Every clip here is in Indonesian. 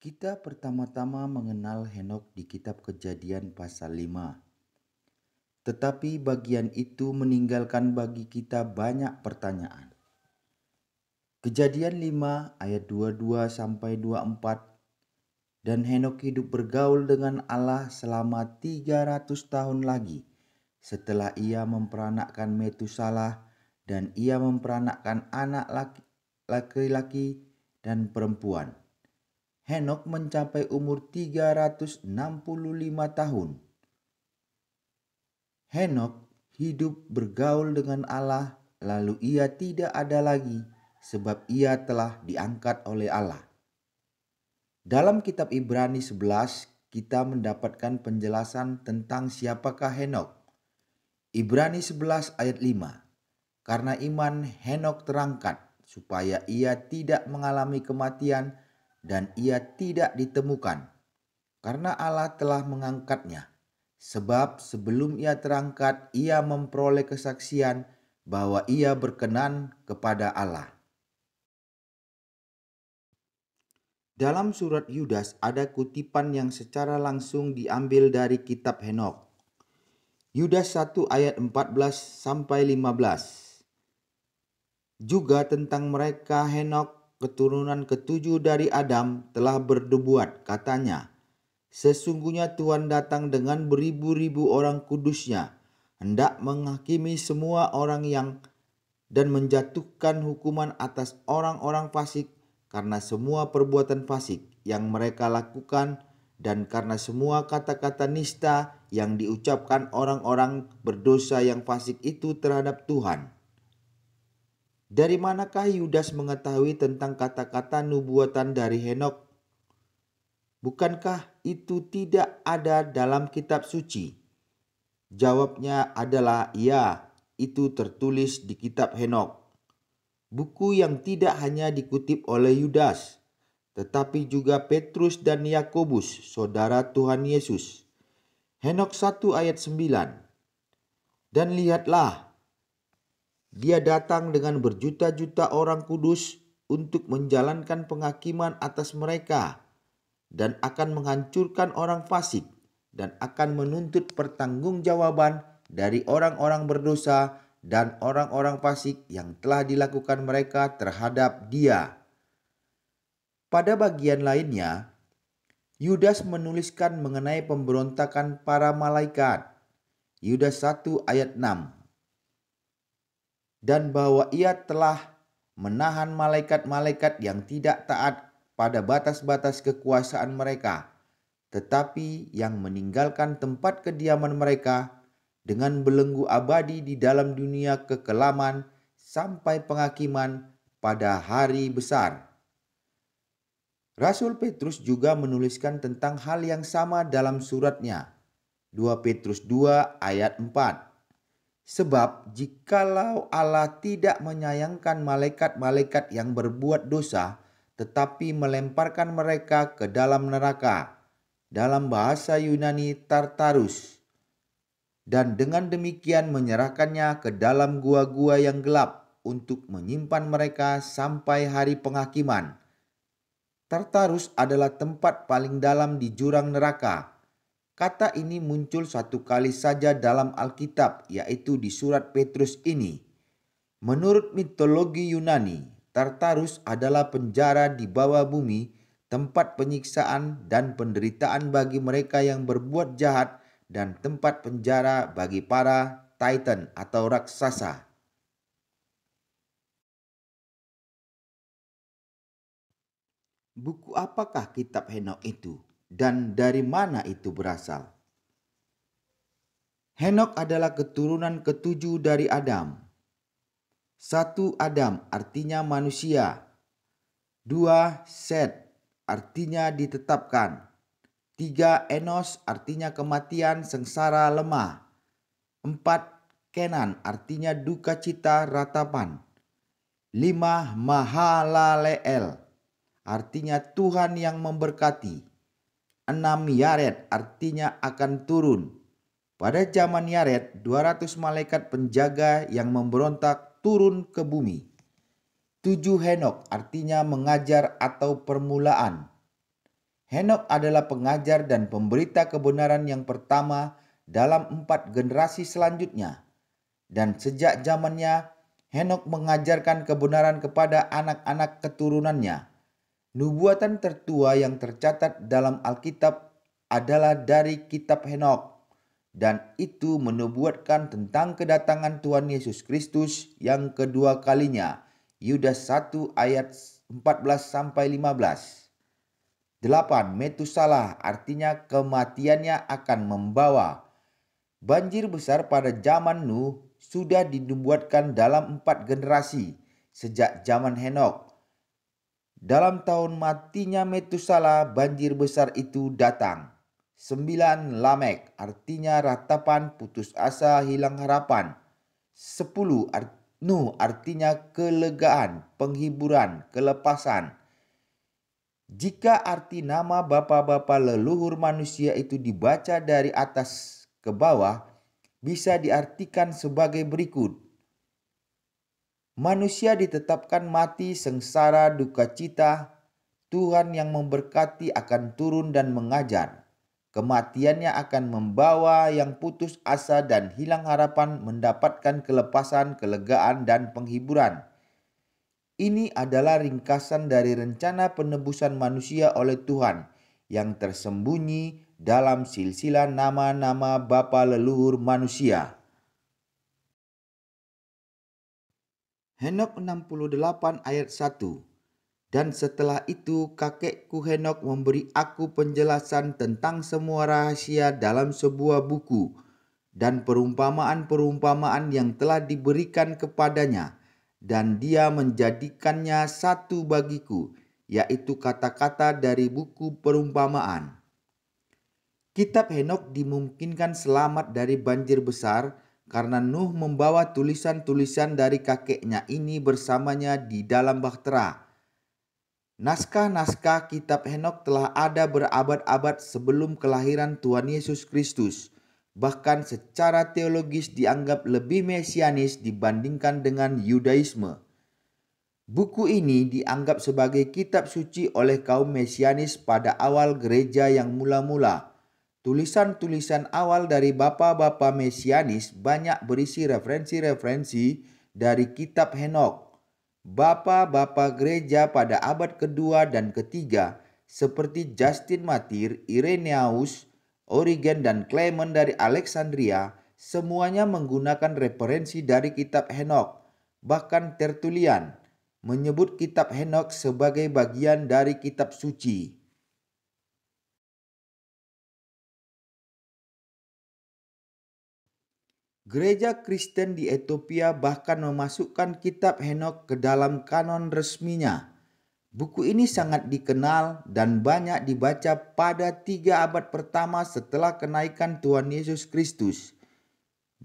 Kita pertama-tama mengenal Henokh di kitab Kejadian pasal 5. Tetapi bagian itu meninggalkan bagi kita banyak pertanyaan. Kejadian 5 ayat 22 sampai 24. Dan Henokh hidup bergaul dengan Allah selama 300 tahun lagi setelah ia memperanakkan Metusalah, dan ia memperanakkan anak laki-laki dan perempuan. Henokh mencapai umur 365 tahun. Henokh hidup bergaul dengan Allah, lalu ia tidak ada lagi sebab ia telah diangkat oleh Allah. Dalam kitab Ibrani 11 kita mendapatkan penjelasan tentang siapakah Henokh. Ibrani 11 ayat 5. Karena iman Henokh terangkat supaya ia tidak mengalami kematian dan ia tidak ditemukan, karena Allah telah mengangkatnya. Sebab sebelum ia terangkat, ia memperoleh kesaksian bahwa ia berkenan kepada Allah. Dalam surat Yudas ada kutipan yang secara langsung diambil dari kitab Henokh. Yudas 1 ayat 14 sampai 15. Juga tentang mereka Henokh, keturunan ketujuh dari Adam, telah bernubuat, katanya, sesungguhnya Tuhan datang dengan beribu-ribu orang kudusnya, hendak menghakimi semua orang dan menjatuhkan hukuman atas orang-orang fasik karena semua perbuatan fasik yang mereka lakukan dan karena semua kata-kata nista yang diucapkan orang-orang berdosa yang fasik itu terhadap Tuhan. Dari manakah Yudas mengetahui tentang kata-kata nubuatan dari Henokh? Bukankah itu tidak ada dalam kitab suci? Jawabnya adalah ya, itu tertulis di kitab Henokh. Buku yang tidak hanya dikutip oleh Yudas, tetapi juga Petrus dan Yakobus, saudara Tuhan Yesus. Henokh 1 ayat 9. Dan lihatlah, dia datang dengan berjuta-juta orang kudus untuk menjalankan penghakiman atas mereka dan akan menghancurkan orang fasik dan akan menuntut pertanggungjawaban dari orang-orang berdosa dan orang-orang fasik yang telah dilakukan mereka terhadap dia. Pada bagian lainnya, Yudas menuliskan mengenai pemberontakan para malaikat. Yudas 1 ayat 6. Dan bahwa ia telah menahan malaikat-malaikat yang tidak taat pada batas-batas kekuasaan mereka, tetapi yang meninggalkan tempat kediaman mereka dengan belenggu abadi di dalam dunia kekelaman sampai penghakiman pada hari besar. Rasul Petrus juga menuliskan tentang hal yang sama dalam suratnya, 2 Petrus 2 ayat 4. Sebab jikalau Allah tidak menyayangkan malaikat-malaikat yang berbuat dosa, tetapi melemparkan mereka ke dalam neraka, dalam bahasa Yunani Tartarus, dan dengan demikian menyerahkannya ke dalam gua-gua yang gelap untuk menyimpan mereka sampai hari penghakiman. Tartarus adalah tempat paling dalam di jurang neraka. Kata ini muncul satu kali saja dalam Alkitab, yaitu di surat Petrus ini. Menurut mitologi Yunani, Tartarus adalah penjara di bawah bumi, tempat penyiksaan dan penderitaan bagi mereka yang berbuat jahat, dan tempat penjara bagi para Titan atau raksasa. Buku apakah kitab Henokh itu, dan dari mana itu berasal? Henokh adalah keturunan ketujuh dari Adam. 1. Adam artinya manusia. 2. Set artinya ditetapkan. 3. Enos artinya kematian, sengsara, lemah. 4. Kenan artinya duka cita, ratapan. 5. Mahalaleel artinya Tuhan yang memberkati. 6. Yared artinya akan turun. Pada zaman Yared, 200 malaikat penjaga yang memberontak turun ke bumi. 7. Henokh artinya mengajar atau permulaan. Henokh adalah pengajar dan pemberita kebenaran yang pertama dalam 4 generasi selanjutnya. Dan sejak zamannya, Henokh mengajarkan kebenaran kepada anak-anak keturunannya. Nubuatan tertua yang tercatat dalam Alkitab adalah dari kitab Henokh, dan itu menubuatkan tentang kedatangan Tuhan Yesus Kristus yang kedua kalinya. Yudas 1 ayat 14-15. 8. Metusalah artinya kematiannya akan membawa. Banjir besar pada zaman Nuh sudah dinubuatkan dalam 4 generasi sejak zaman Henokh. Dalam tahun matinya Metusala, banjir besar itu datang. 9. Lamek artinya ratapan, putus asa, hilang harapan. 10. Nuh artinya kelegaan, penghiburan, kelepasan. Jika arti nama bapa-bapa leluhur manusia itu dibaca dari atas ke bawah, bisa diartikan sebagai berikut. Manusia ditetapkan mati, sengsara, duka cita. Tuhan yang memberkati akan turun dan mengajar. Kematiannya akan membawa yang putus asa dan hilang harapan mendapatkan kelepasan, kelegaan, dan penghiburan. Ini adalah ringkasan dari rencana penebusan manusia oleh Tuhan yang tersembunyi dalam silsilah nama-nama bapa leluhur manusia. Henokh 68 ayat 1. Dan setelah itu kakekku Henokh memberi aku penjelasan tentang semua rahasia dalam sebuah buku dan perumpamaan-perumpamaan yang telah diberikan kepadanya, dan dia menjadikannya satu bagiku, yaitu kata-kata dari buku perumpamaan. Kitab Henokh dimungkinkan selamat dari banjir besar karena Nuh membawa tulisan-tulisan dari kakeknya ini bersamanya di dalam bahtera. Naskah-naskah kitab Henokh telah ada berabad-abad sebelum kelahiran Tuhan Yesus Kristus. Bahkan secara teologis dianggap lebih mesianis dibandingkan dengan Yudaisme. Buku ini dianggap sebagai kitab suci oleh kaum mesianis pada awal gereja yang mula-mula. Tulisan-tulisan awal dari bapa-bapa mesianis banyak berisi referensi-referensi dari kitab Henokh. Bapa-bapa gereja pada abad kedua dan ketiga seperti Justin Martyr, Irenaeus, Origen, dan Clement dari Alexandria semuanya menggunakan referensi dari kitab Henokh. Bahkan Tertullian menyebut kitab Henokh sebagai bagian dari kitab suci. Gereja Kristen di Ethiopia bahkan memasukkan kitab Henokh ke dalam kanon resminya. Buku ini sangat dikenal dan banyak dibaca pada 3 abad pertama setelah kenaikan Tuhan Yesus Kristus.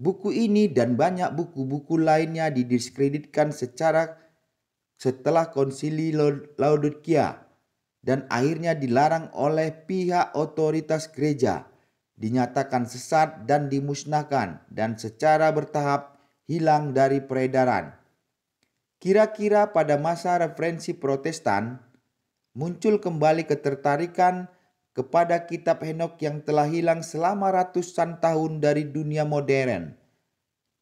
Buku ini dan banyak buku-buku lainnya didiskreditkan setelah konsili Laodikia dan akhirnya dilarang oleh pihak otoritas gereja, dinyatakan sesat dan dimusnahkan, dan secara bertahap hilang dari peredaran. Kira-kira pada masa referensi Protestan, muncul kembali ketertarikan kepada kitab Henokh yang telah hilang selama ratusan tahun dari dunia modern.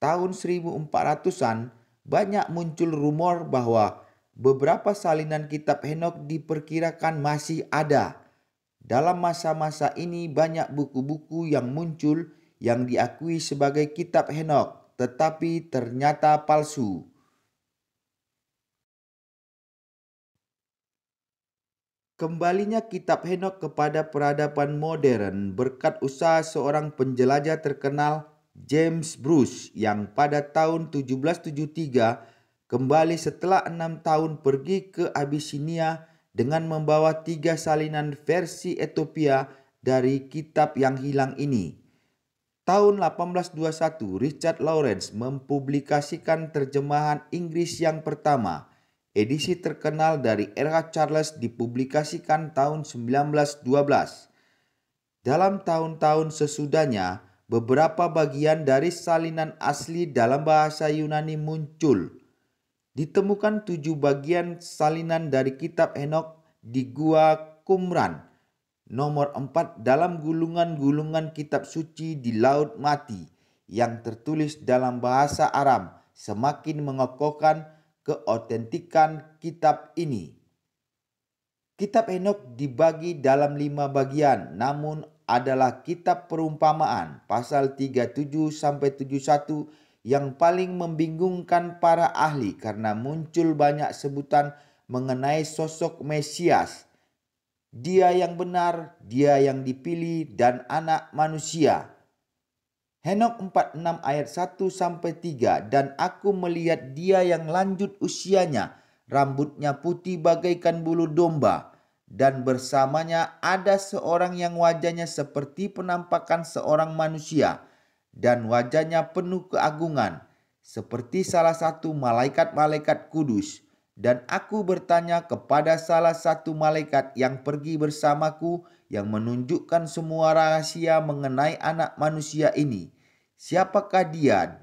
Tahun 1400-an, banyak muncul rumor bahwa beberapa salinan kitab Henokh diperkirakan masih ada. Dalam masa-masa ini banyak buku-buku yang muncul yang diakui sebagai kitab Henokh, tetapi ternyata palsu. Kembalinya kitab Henokh kepada peradaban modern berkat usaha seorang penjelajah terkenal, James Bruce, yang pada tahun 1773 kembali setelah 6 tahun pergi ke Abyssinia dengan membawa 3 salinan versi Ethiopia dari kitab yang hilang ini. Tahun 1821, Richard Lawrence mempublikasikan terjemahan Inggris yang pertama. Edisi terkenal dari R.H. Charles dipublikasikan tahun 1912. Dalam tahun-tahun sesudahnya, beberapa bagian dari salinan asli dalam bahasa Yunani muncul. Ditemukan 7 bagian salinan dari kitab Henokh di Gua Qumran Nomor 4, dalam gulungan-gulungan kitab suci di Laut Mati yang tertulis dalam bahasa Aram semakin mengokohkan keotentikan kitab ini. Kitab Henokh dibagi dalam 5 bagian, namun adalah kitab perumpamaan pasal 37-71 yang paling membingungkan para ahli karena muncul banyak sebutan mengenai sosok Mesias. Dia yang benar, dia yang dipilih, dan anak manusia. Henokh 46 ayat 1-3, dan aku melihat dia yang lanjut usianya, rambutnya putih bagaikan bulu domba, dan bersamanya ada seorang yang wajahnya seperti penampakan seorang manusia, dan wajahnya penuh keagungan, seperti salah satu malaikat-malaikat kudus. Dan aku bertanya kepada salah satu malaikat yang pergi bersamaku, yang menunjukkan semua rahasia mengenai anak manusia ini. Siapakah dia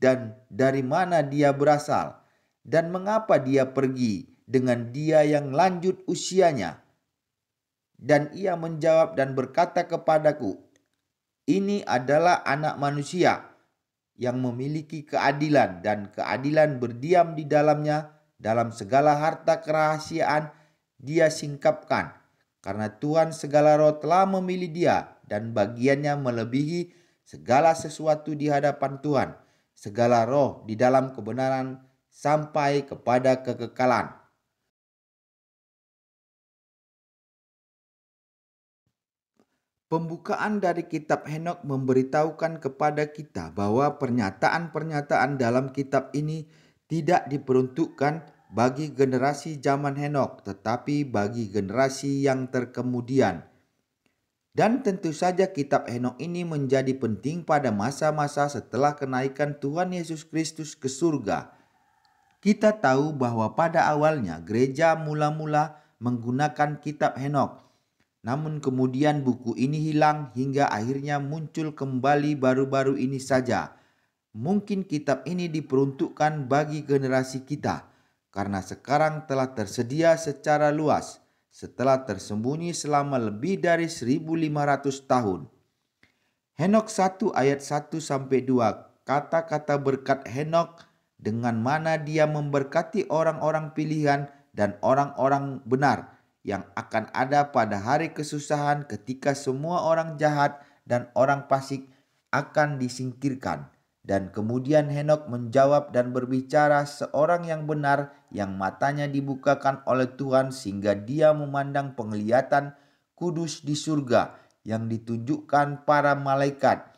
dan dari mana dia berasal? Dan mengapa dia pergi dengan dia yang lanjut usianya? Dan ia menjawab dan berkata kepadaku, ini adalah anak manusia yang memiliki keadilan, dan keadilan berdiam di dalamnya. Dalam segala harta kerahasiaan dia singkapkan, karena Tuhan segala roh telah memilih dia, dan bagiannya melebihi segala sesuatu di hadapan Tuhan, segala roh di dalam kebenaran sampai kepada kekekalan. Pembukaan dari kitab Henokh memberitahukan kepada kita bahwa pernyataan-pernyataan dalam kitab ini tidak diperuntukkan bagi generasi zaman Henokh, tetapi bagi generasi yang terkemudian. Dan tentu saja kitab Henokh ini menjadi penting pada masa-masa setelah kenaikan Tuhan Yesus Kristus ke surga. Kita tahu bahwa pada awalnya gereja mula-mula menggunakan kitab Henokh. Namun kemudian buku ini hilang hingga akhirnya muncul kembali baru-baru ini saja. Mungkin kitab ini diperuntukkan bagi generasi kita, karena sekarang telah tersedia secara luas setelah tersembunyi selama lebih dari 1500 tahun. Henokh 1 ayat 1-2, kata-kata berkat Henokh dengan mana dia memberkati orang-orang pilihan dan orang-orang benar yang akan ada pada hari kesusahan ketika semua orang jahat dan orang fasik akan disingkirkan. Dan kemudian Henokh menjawab dan berbicara seorang yang benar yang matanya dibukakan oleh Tuhan sehingga dia memandang penglihatan kudus di surga yang ditunjukkan para malaikat.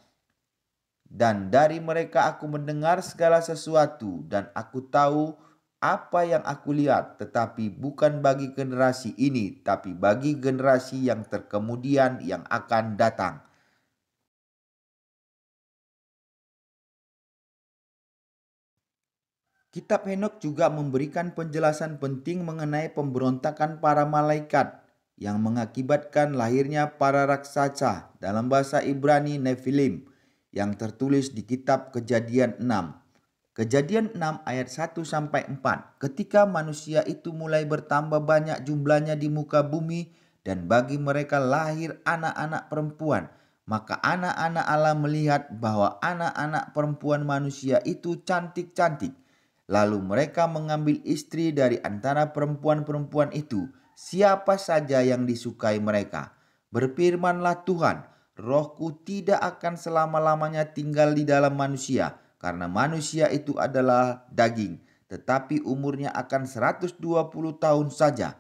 Dan dari mereka aku mendengar segala sesuatu, dan aku tahu apa yang aku lihat, tetapi bukan bagi generasi ini, tapi bagi generasi yang terkemudian yang akan datang. Kitab Henokh juga memberikan penjelasan penting mengenai pemberontakan para malaikat yang mengakibatkan lahirnya para raksasa, dalam bahasa Ibrani Nephilim, yang tertulis di kitab Kejadian 6. Kejadian 6 ayat 1-4. Ketika manusia itu mulai bertambah banyak jumlahnya di muka bumi, dan bagi mereka lahir anak-anak perempuan, maka anak-anak Allah melihat bahwa anak-anak perempuan manusia itu cantik-cantik. Lalu mereka mengambil istri dari antara perempuan-perempuan itu, siapa saja yang disukai mereka. Berfirmanlah Tuhan, rohku tidak akan selama-lamanya tinggal di dalam manusia, karena manusia itu adalah daging, tetapi umurnya akan 120 tahun saja.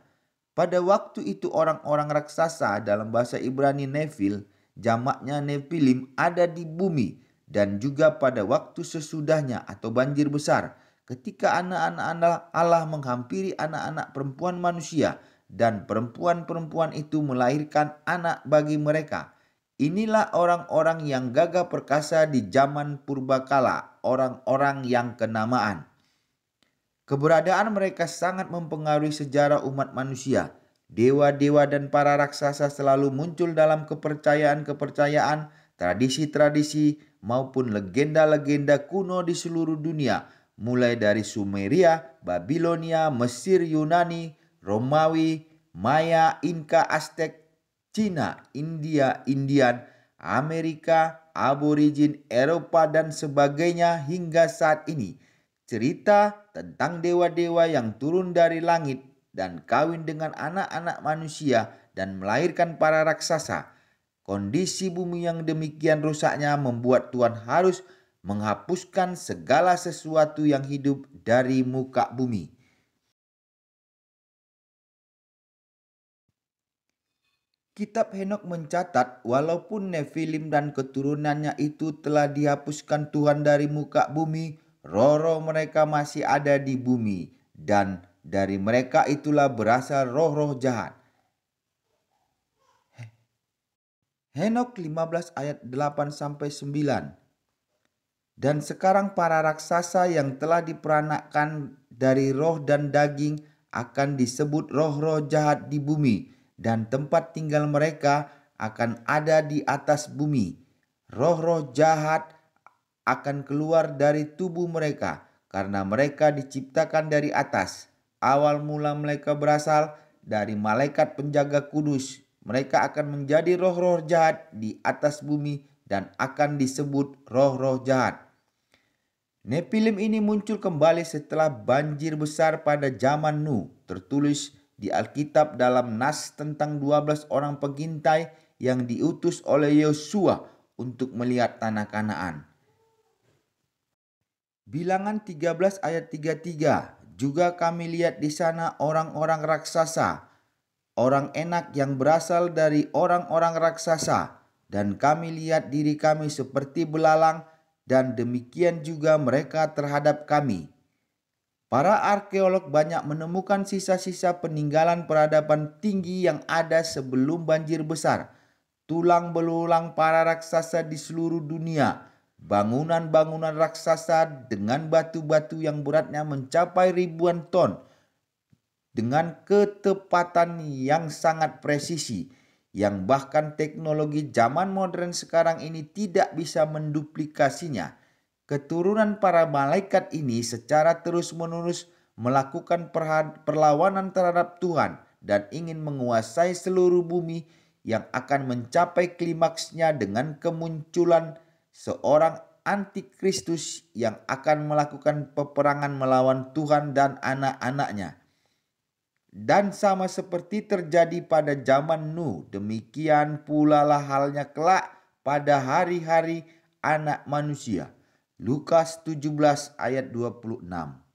Pada waktu itu orang-orang raksasa, dalam bahasa Ibrani Nephil, jamaknya Nephilim, ada di bumi. Dan juga pada waktu sesudahnya atau banjir besar, ketika anak-anak Allah menghampiri anak-anak perempuan manusia, dan perempuan-perempuan itu melahirkan anak bagi mereka. Inilah orang-orang yang gagah perkasa di zaman purbakala, orang-orang yang kenamaan. Keberadaan mereka sangat mempengaruhi sejarah umat manusia. Dewa-dewa dan para raksasa selalu muncul dalam kepercayaan-kepercayaan, tradisi-tradisi, maupun legenda-legenda kuno di seluruh dunia, mulai dari Sumeria, Babilonia, Mesir, Yunani, Romawi, Maya, Inka, Aztec, Cina, India, Indian, Amerika, Aborigin, Eropa, dan sebagainya hingga saat ini. Cerita tentang dewa-dewa yang turun dari langit dan kawin dengan anak-anak manusia dan melahirkan para raksasa. Kondisi bumi yang demikian rusaknya membuat Tuhan harus menghapuskan segala sesuatu yang hidup dari muka bumi. Kitab Henokh mencatat walaupun Nefilim dan keturunannya itu telah dihapuskan Tuhan dari muka bumi, roh-roh mereka masih ada di bumi, dan dari mereka itulah berasal roh-roh jahat. Henokh 15 ayat 8-9. Dan sekarang para raksasa yang telah diperanakkan dari roh dan daging akan disebut roh-roh jahat di bumi, dan tempat tinggal mereka akan ada di atas bumi. Roh-roh jahat akan keluar dari tubuh mereka karena mereka diciptakan dari atas. Awal mula mereka berasal dari malaikat penjaga kudus. Mereka akan menjadi roh-roh jahat di atas bumi dan akan disebut roh-roh jahat. Nefilim ini muncul kembali setelah banjir besar pada zaman Nuh. Tertulis di Alkitab dalam nas tentang 12 orang pengintai yang diutus oleh Yosua untuk melihat tanah Kanaan. Bilangan 13 ayat 33. Juga kami lihat di sana orang-orang raksasa, orang enak yang berasal dari orang-orang raksasa, dan kami lihat diri kami seperti belalang, dan demikian juga mereka terhadap kami. Para arkeolog banyak menemukan sisa-sisa peninggalan peradaban tinggi yang ada sebelum banjir besar. Tulang belulang para raksasa di seluruh dunia. Bangunan-bangunan raksasa dengan batu-batu yang beratnya mencapai ribuan ton. Dengan ketepatan yang sangat presisi, yang bahkan teknologi zaman modern sekarang ini tidak bisa menduplikasinya. Keturunan para malaikat ini secara terus-menerus melakukan perlawanan terhadap Tuhan dan ingin menguasai seluruh bumi, yang akan mencapai klimaksnya dengan kemunculan seorang antikristus yang akan melakukan peperangan melawan Tuhan dan anak-anaknya. Dan sama seperti terjadi pada zaman Nuh, demikian pula lah halnya kelak pada hari-hari anak manusia. Lukas 17 ayat 26.